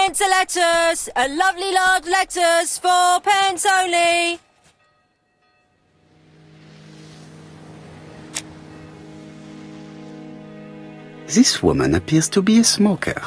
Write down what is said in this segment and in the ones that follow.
pence a lettuce, a lovely large lettuce, 4 pence only. This woman appears to be a smoker.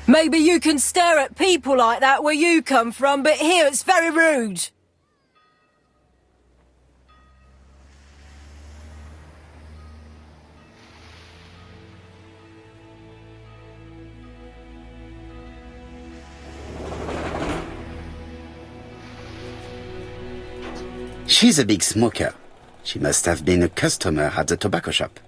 Maybe you can stare at people like that where you come from, but here it's very rude. She's a big smoker. She must have been a customer at the tobacco shop.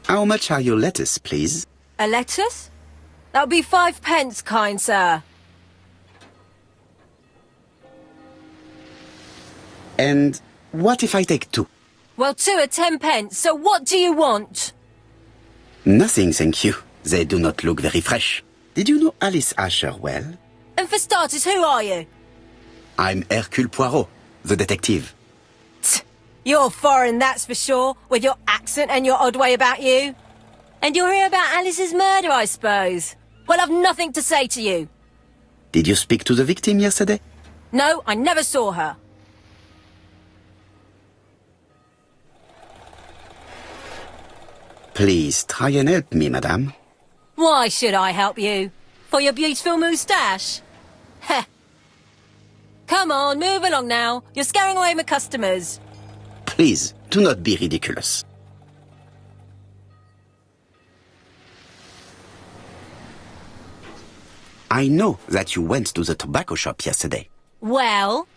How much are your lettuce, please? A lettuce? That'll be 5 pence, kind sir. And what if I take 2? Well, 2 are 10 pence, so what do you want? Nothing, thank you. They do not look very fresh. Did you know Alice Asher well? And for starters, who are you? I'm Hercule Poirot, the detective. You're foreign, that's for sure, with your accent and your odd way about you. And you're here about Alice's murder, I suppose. Well, I've nothing to say to you. Did you speak to the victim yesterday? No, I never saw her. Please try and help me, madame. Why should I help you? For your beautiful moustache? Heh. Come on, move along now. You're scaring away my customers. Please, do not be ridiculous. I know that you went to the tobacco shop yesterday. Well?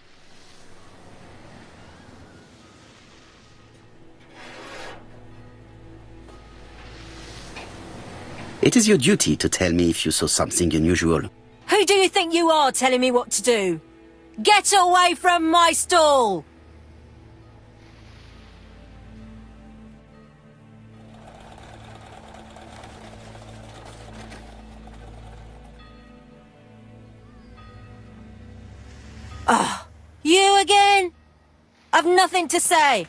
It is your duty to tell me if you saw something unusual. Who do you think you are telling me what to do? Get away from my stall! Oh, you again? I've nothing to say.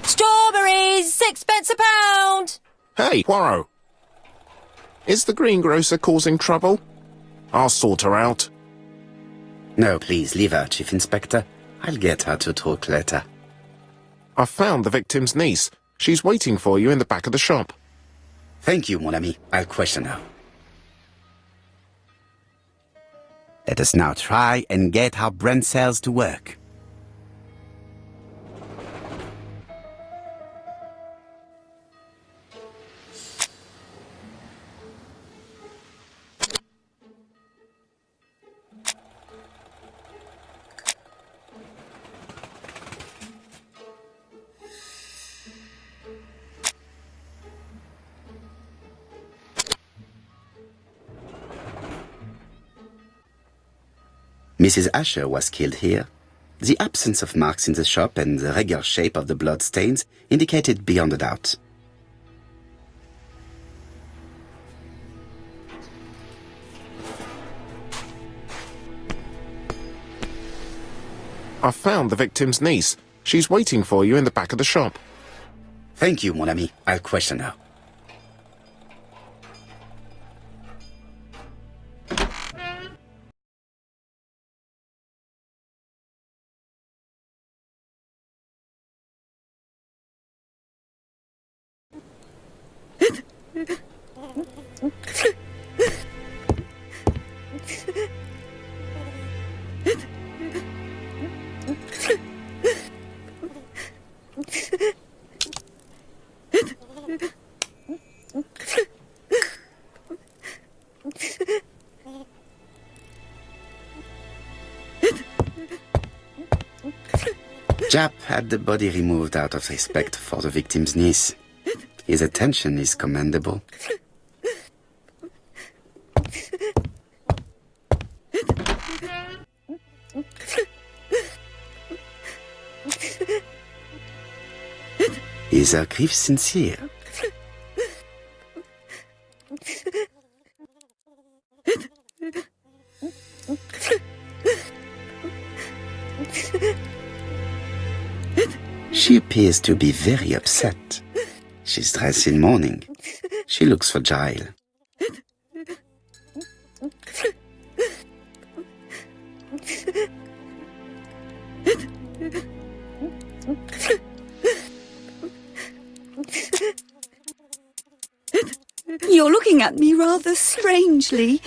Strawberries, 6 pence a pound. Hey, Poirot. Is the greengrocer causing trouble? I'll sort her out. No, please, leave her, Chief Inspector. I'll get her to talk later. I found the victim's niece. She's waiting for you in the back of the shop. Thank you, mon ami. I'll question her. Let us now try and get our brain cells to work. Mrs. Asher was killed here. The absence of marks in the shop and the regular shape of the blood stains indicated beyond a doubt. I found the victim's niece. She's waiting for you in the back of the shop. Thank you, mon ami. I'll question her. Jap had the body removed out of respect for the victim's niece. His attention is commendable. Is her grief sincere? She appears to be very upset. She's dressed in mourning. She looks fragile. You're looking at me rather strangely.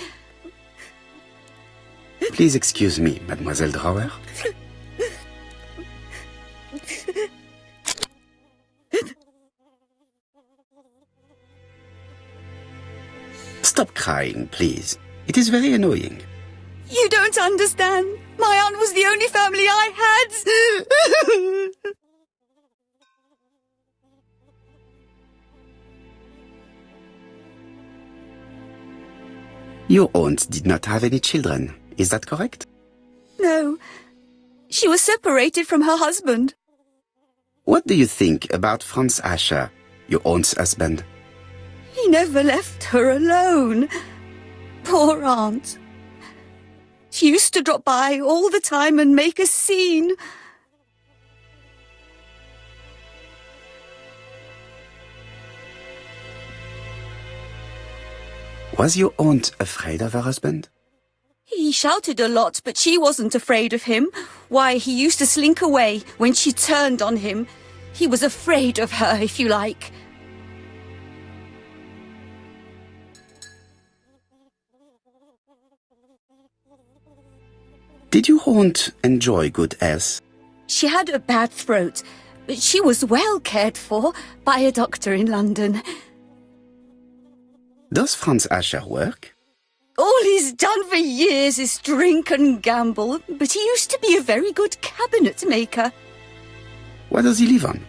Please excuse me, Mademoiselle Drawer. Stop crying, please. It is very annoying. You don't understand. My aunt was the only family I had. Your aunt did not have any children, is that correct? No. She was separated from her husband. What do you think about Franz Ascher, your aunt's husband? He never left her alone. Poor aunt. She used to drop by all the time and make a scene. Was your aunt afraid of her husband? He shouted a lot, but she wasn't afraid of him. Why, he used to slink away when she turned on him. He was afraid of her, if you like. Did your aunt enjoy good health? She had a bad throat, but she was well cared for by a doctor in London. Does Franz Ascher work? All he's done for years is drink and gamble, but he used to be a very good cabinet maker. What does he live on?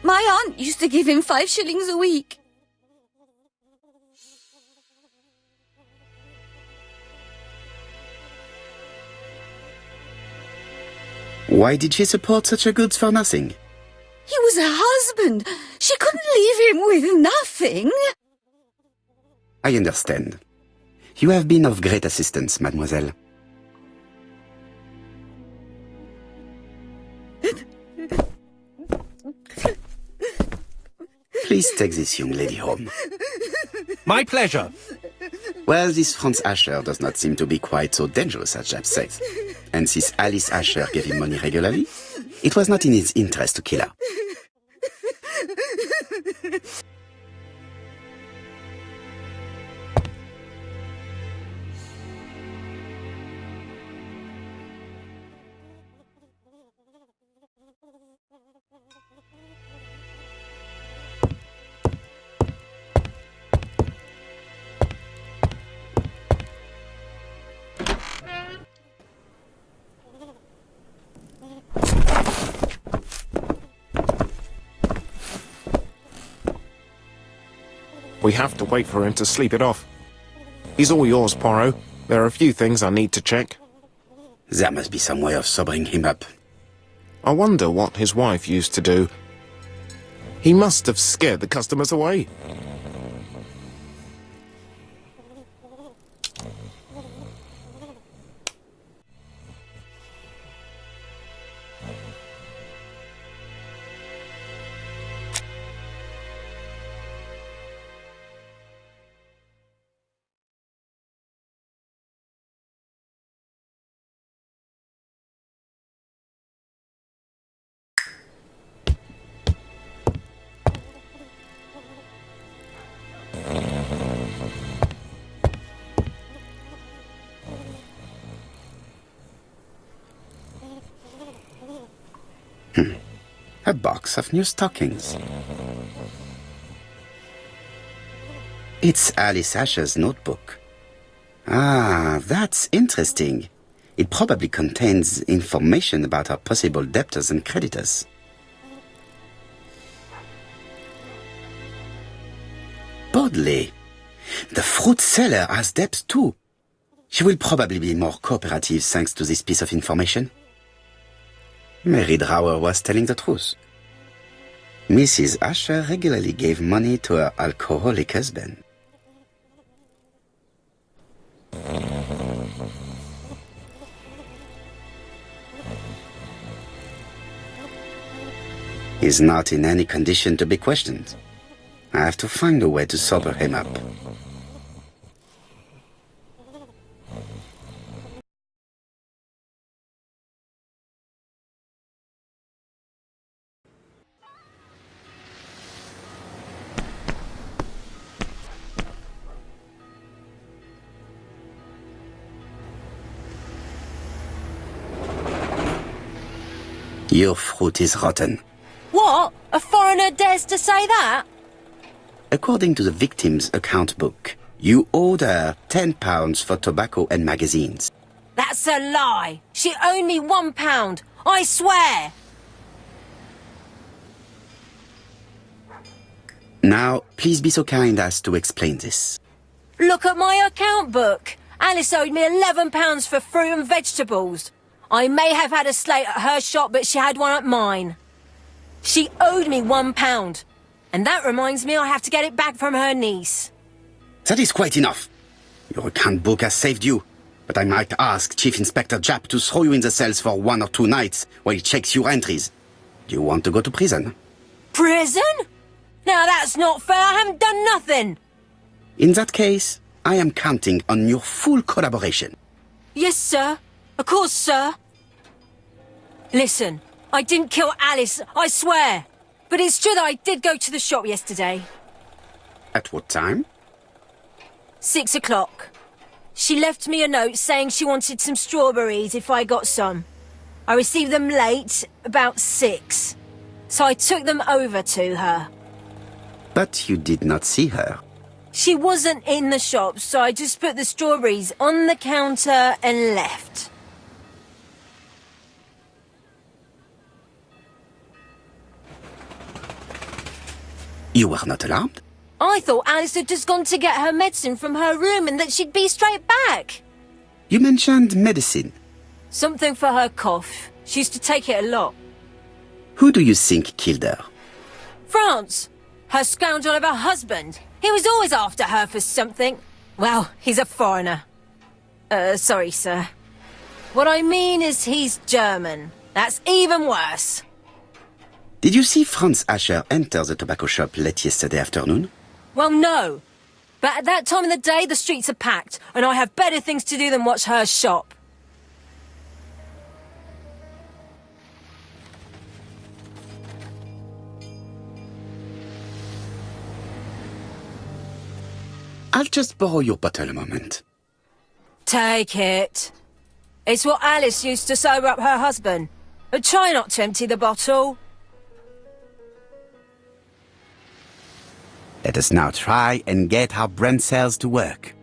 My aunt used to give him 5 shillings a week. Why did she support such a goods for nothing? He was her husband. She couldn't leave him with nothing. I understand. You have been of great assistance, mademoiselle. Please take this young lady home. My pleasure. Well, this Franz Ascher does not seem to be quite so dangerous as Jap says. And since Alice Ascher gave him money regularly, it was not in his interest to kill her. We have to wait for him to sleep it off. He's all yours, Poirot. There are a few things I need to check. There must be some way of sobering him up. I wonder what his wife used to do. He must have scared the customers away. A box of new stockings. It's Alice Asher's notebook. Ah, that's interesting. It probably contains information about our possible debtors and creditors. Boldly. The fruit seller has debts too. She will probably be more cooperative thanks to this piece of information. Mary Drower was telling the truth. Mrs. Asher regularly gave money to her alcoholic husband. He's not in any condition to be questioned. I have to find a way to sober him up. Your fruit is rotten. What? A foreigner dares to say that? According to the victim's account book, you owed her £10 for tobacco and magazines. That's a lie. She owed me £1. I swear. Now, please be so kind as to explain this. Look at my account book. Alice owed me £11 for fruit and vegetables. I may have had a slate at her shop, but she had one at mine. She owed me £1. And that reminds me I have to get it back from her niece. That is quite enough. Your account book has saved you, but I might ask Chief Inspector Japp to throw you in the cells for 1 or 2 nights while he checks your entries. Do you want to go to prison? Prison? Now that's not fair. I haven't done nothing. In that case, I am counting on your full collaboration. Yes, sir. Of course, sir. Listen, I didn't kill Alice, I swear. But it's true that I did go to the shop yesterday. At what time? 6 o'clock. She left me a note saying she wanted some strawberries if I got some. I received them late, about 6. So I took them over to her. But you did not see her. She wasn't in the shop, so I just put the strawberries on the counter and left. You were not alarmed? I thought Alice had just gone to get her medicine from her room and that she'd be straight back. You mentioned medicine. Something for her cough. She used to take it a lot. Who do you think killed her? France. Her scoundrel of a husband. He was always after her for something. Well, he's a foreigner. Sorry, sir. What I mean is he's German. That's even worse. Did you see Franz Asher enter the tobacco shop late yesterday afternoon? Well, no. But at that time of the day, the streets are packed, and I have better things to do than watch her shop. I'll just borrow your bottle a moment. Take it. It's what Alice used to sober up her husband. But try not to empty the bottle. Let us now try and get our brain cells to work.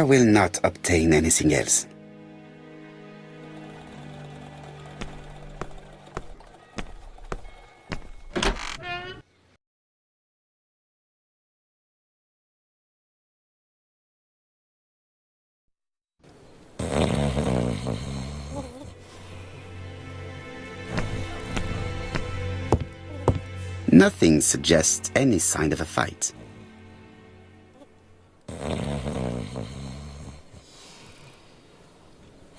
will not obtain anything else. Nothing suggests any sign of a fight.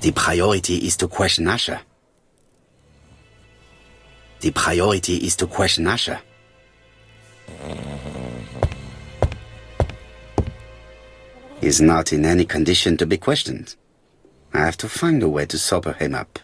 The priority is to question Asher. The priority is to question Asher. He's not in any condition to be questioned. I have to find a way to sober him up.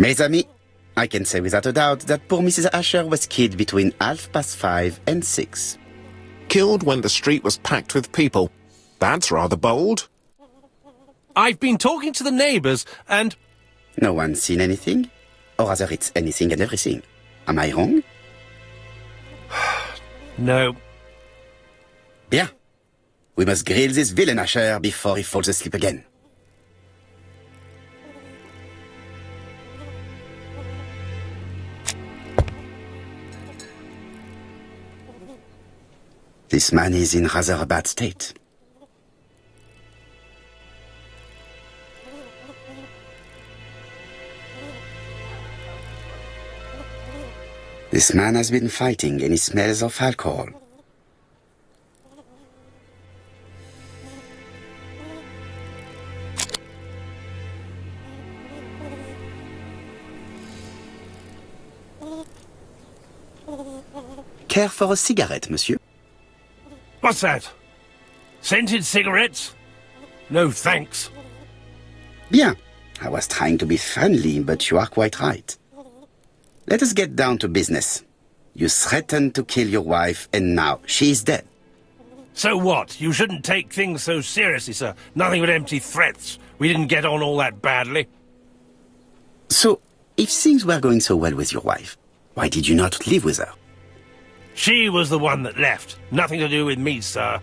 Mes amis, I can say without a doubt that poor Mrs. Asher was killed between 5:30 and 6. Killed when the street was packed with people. That's rather bold. I've been talking to the neighbours and... No one's seen anything? Or rather, it's anything and everything. Am I wrong? No. Bien. We must grill this villain Asher before he falls asleep again. This man is in rather a bad state. This man has been fighting and he smells of alcohol. Care for a cigarette, monsieur? What's that? Scented cigarettes? No thanks. Bien. I was trying to be friendly, but you are quite right. Let us get down to business. You threatened to kill your wife, and now she is dead. So what? You shouldn't take things so seriously, sir. Nothing but empty threats. We didn't get on all that badly. So, if things were going so well with your wife, why did you not live with her? She was the one that left. Nothing to do with me, sir.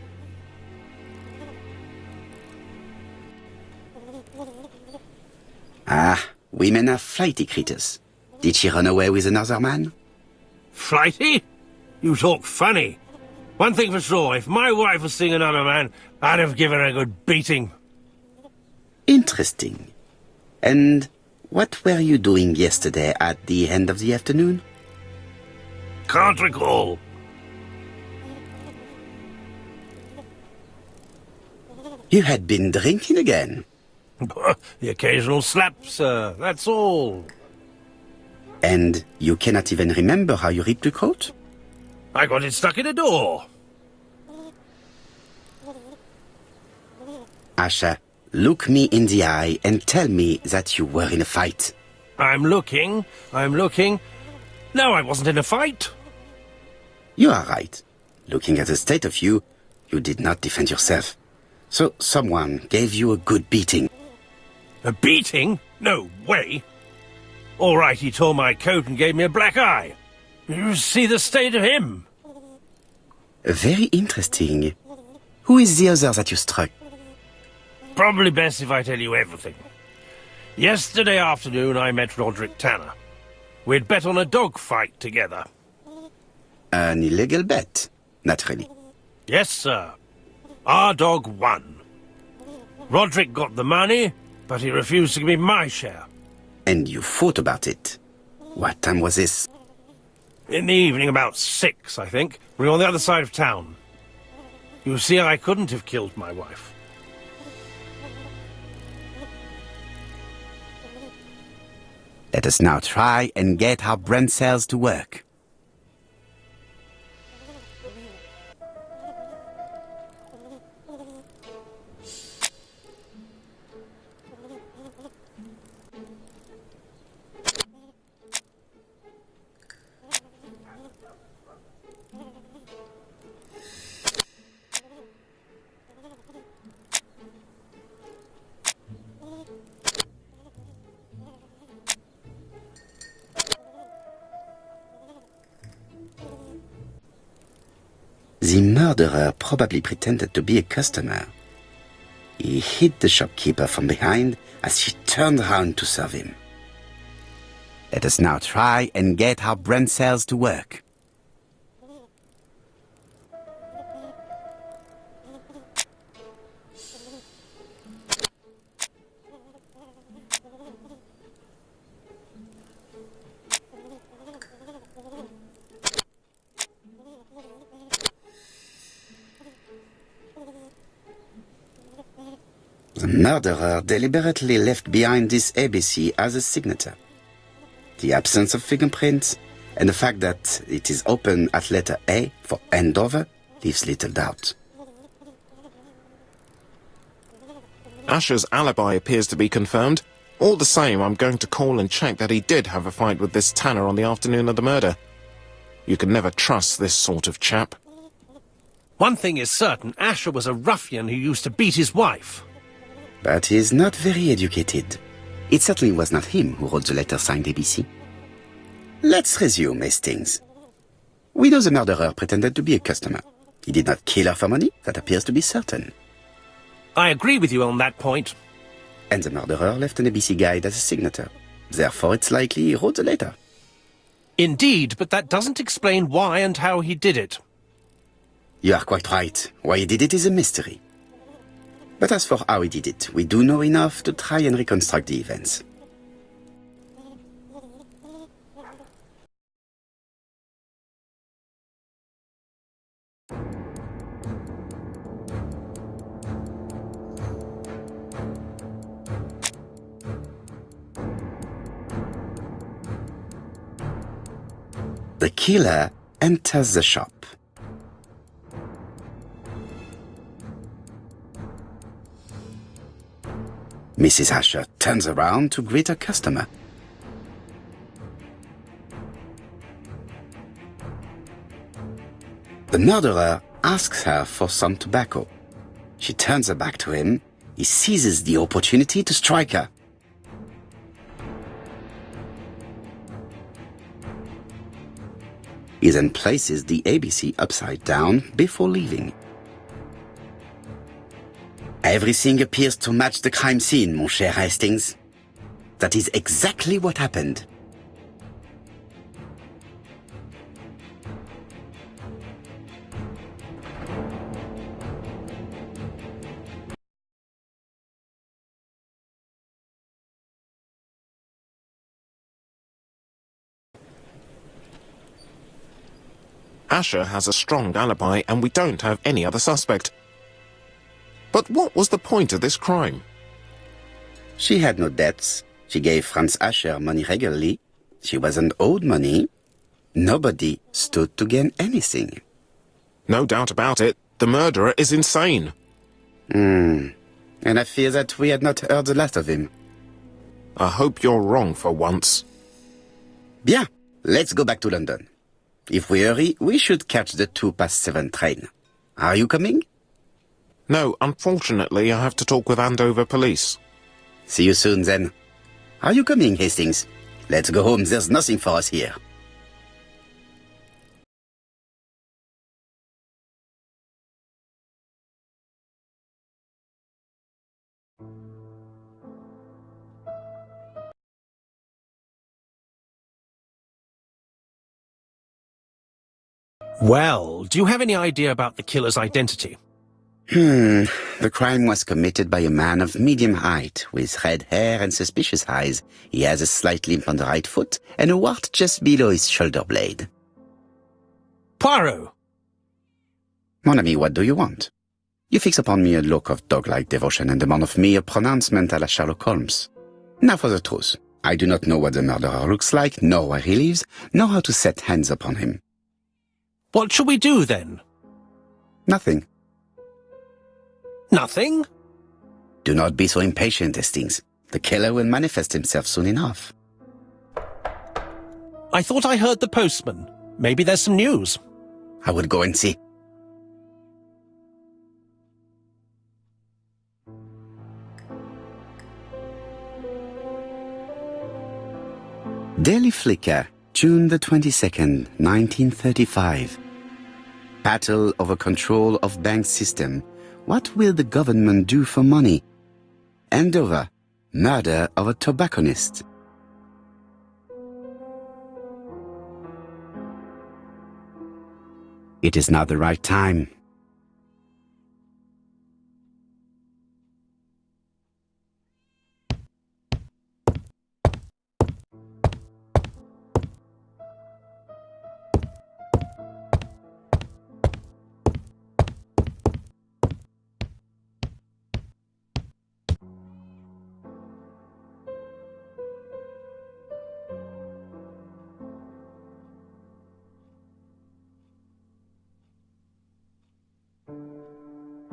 Ah, women are flighty creatures. Did she run away with another man? Flighty? You talk funny. One thing for sure, if my wife was seeing another man, I'd have given her a good beating. Interesting. And what were you doing yesterday at the end of the afternoon? Can't recall. You had been drinking again. The occasional slap, sir, that's all. And you cannot even remember how you ripped the coat? I got it stuck in a door. Asha, look me in the eye and tell me that you were in a fight. I'm looking. No, I wasn't in a fight. You are right. Looking at the state of you, you did not defend yourself. So someone gave you a good beating. A beating? No way. All right, he tore my coat and gave me a black eye. You see the state of him? Very interesting. Who is the other that you struck? Probably best if I tell you everything. Yesterday afternoon, I met Roderick Tanner. We'd bet on a dog fight together. An illegal bet, naturally. Yes, sir. Our dog won. Roderick got the money, but he refused to give me my share. And you fought about it. What time was this? In the evening, about 6, I think. We were on the other side of town. You see, I couldn't have killed my wife. Let us now try and get our brain cells to work. The murderer probably pretended to be a customer. He hit the shopkeeper from behind as she turned around to serve him. Let us now try and get our brain cells to work. The murderer deliberately left behind this ABC as a signature. The absence of fingerprints and the fact that it is open at letter A for Andover leaves little doubt. Asher's alibi appears to be confirmed. All the same, I'm going to call and check that he did have a fight with this Tanner on the afternoon of the murder. You can never trust this sort of chap. One thing is certain, Asher was a ruffian who used to beat his wife. But he is not very educated. It certainly was not him who wrote the letter signed ABC. Let's resume, Hastings. We know the murderer pretended to be a customer. He did not kill her for money, that appears to be certain. I agree with you on that point. And the murderer left an ABC guide as a signature. Therefore, it's likely he wrote the letter. Indeed, but that doesn't explain why and how he did it. You are quite right. Why he did it is a mystery. But as for how he did it, we do know enough to try and reconstruct the events. The killer enters the shop. Mrs. Asher turns around to greet her customer. The murderer asks her for some tobacco. She turns her back to him. He seizes the opportunity to strike her. He then places the ABC upside down before leaving. Everything appears to match the crime scene, mon cher Hastings. That is exactly what happened. Asher has a strong alibi and we don't have any other suspect. But what was the point of this crime? She had no debts. She gave Franz Asher money regularly. She wasn't owed money. Nobody stood to gain anything. No doubt about it, the murderer is insane. And I fear that we had not heard the last of him. I hope you're wrong for once. Bien, let's go back to London. If we hurry, we should catch the 7:02 train. Are you coming? No, unfortunately, I have to talk with Andover police. See you soon, then. Are you coming, Hastings? Let's go home. There's nothing for us here. Well, do you have any idea about the killer's identity? The crime was committed by a man of medium height, with red hair and suspicious eyes. He has a slight limp on the right foot and a wart just below his shoulder blade. Poirot! Mon ami, what do you want? You fix upon me a look of dog-like devotion and demand of me a pronouncement à la Sherlock Holmes. Now for the truth. I do not know what the murderer looks like, nor where he lives, nor how to set hands upon him. What shall we do, then? Nothing. Nothing? Do not be so impatient, Hastings. The killer will manifest himself soon enough. I thought I heard the postman. Maybe there's some news. I will go and see. Daily Flicker, June the 22nd, 1935. Battle over control of bank system. What will the government do for money? Andover. Murder of a tobacconist. It is not the right time.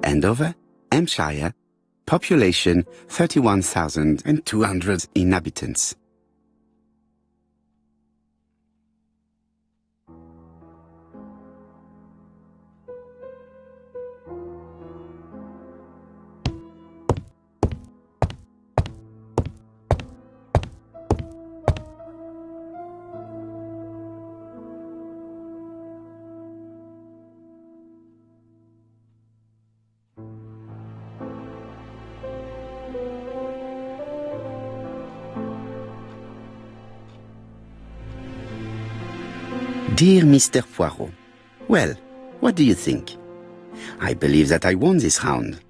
Andover, Hampshire, population 31,200 inhabitants. Dear Mr. Poirot, well, what do you think? I believe that I won this round.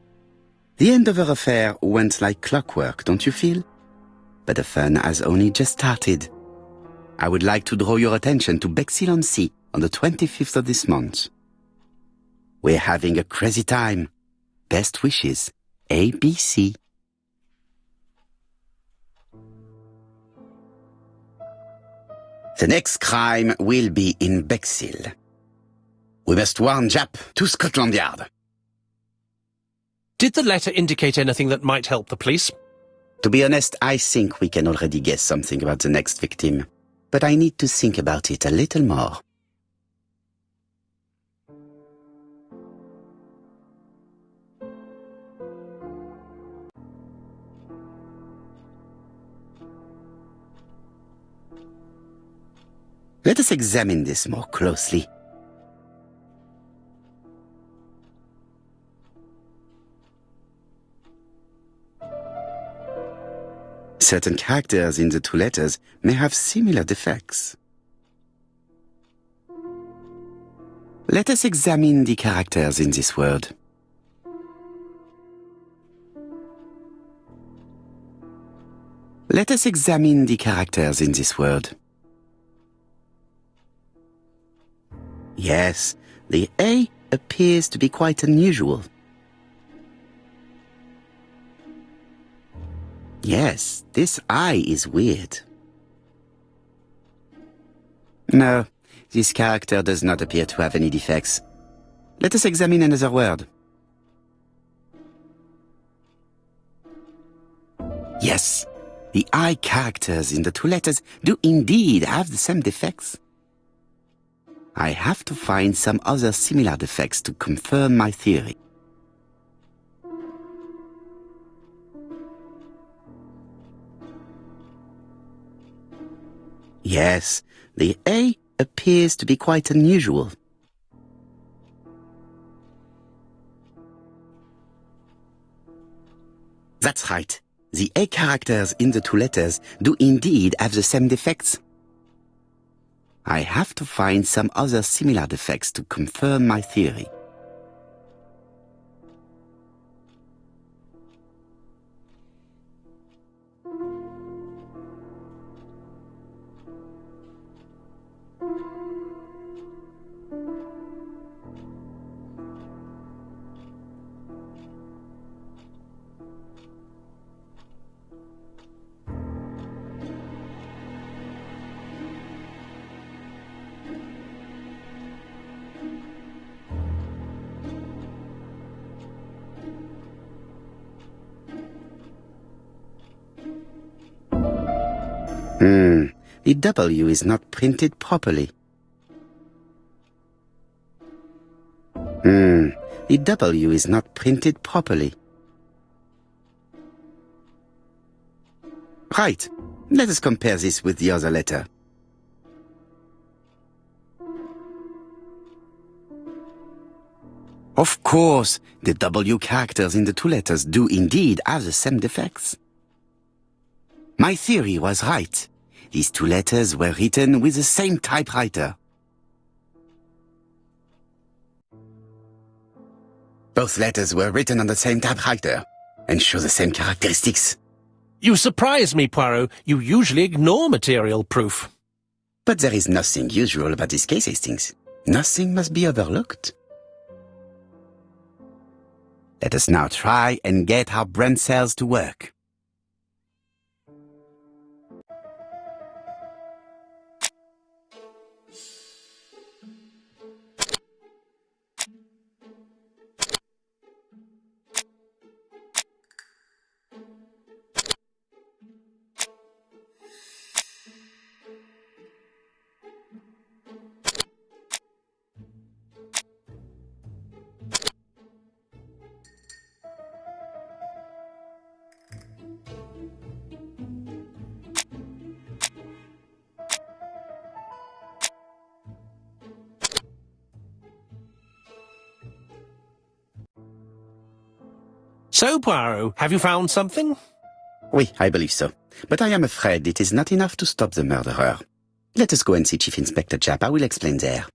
The Andover affair went like clockwork, don't you feel? But the fun has only just started. I would like to draw your attention to Bexhill-on-Sea on the 25th of this month. We're having a crazy time. Best wishes, ABC. The next crime will be in Bexhill. We must warn Jap to Scotland Yard. Did the letter indicate anything that might help the police? To be honest, I think we can already guess something about the next victim. But I need to think about it a little more. Let us examine this more closely. Certain characters in the two letters may have similar defects. Let us examine the characters in this word. Let us examine the characters in this word. Yes, the A appears to be quite unusual. Yes, this I is weird. No, this character does not appear to have any defects. Let us examine another word. Yes, the I characters in the two letters do indeed have the same defects. I have to find some other similar defects to confirm my theory. Yes, the A appears to be quite unusual. That's right. The A characters in the two letters do indeed have the same defects. I have to find some other similar defects to confirm my theory. The W is not printed properly. The W is not printed properly. Right. Let us compare this with the other letter. Of course, the W characters in the two letters do indeed have the same defects. My theory was right. These two letters were written with the same typewriter. Both letters were written on the same typewriter and show the same characteristics. You surprise me, Poirot. You usually ignore material proof. But there is nothing usual about this case, Hastings. Nothing must be overlooked. Let us now try and get our brain cells to work. So, Poirot, have you found something? Oui, I believe so. But I am afraid it is not enough to stop the murderer. Let us go and see Chief Inspector Japp. I will explain there.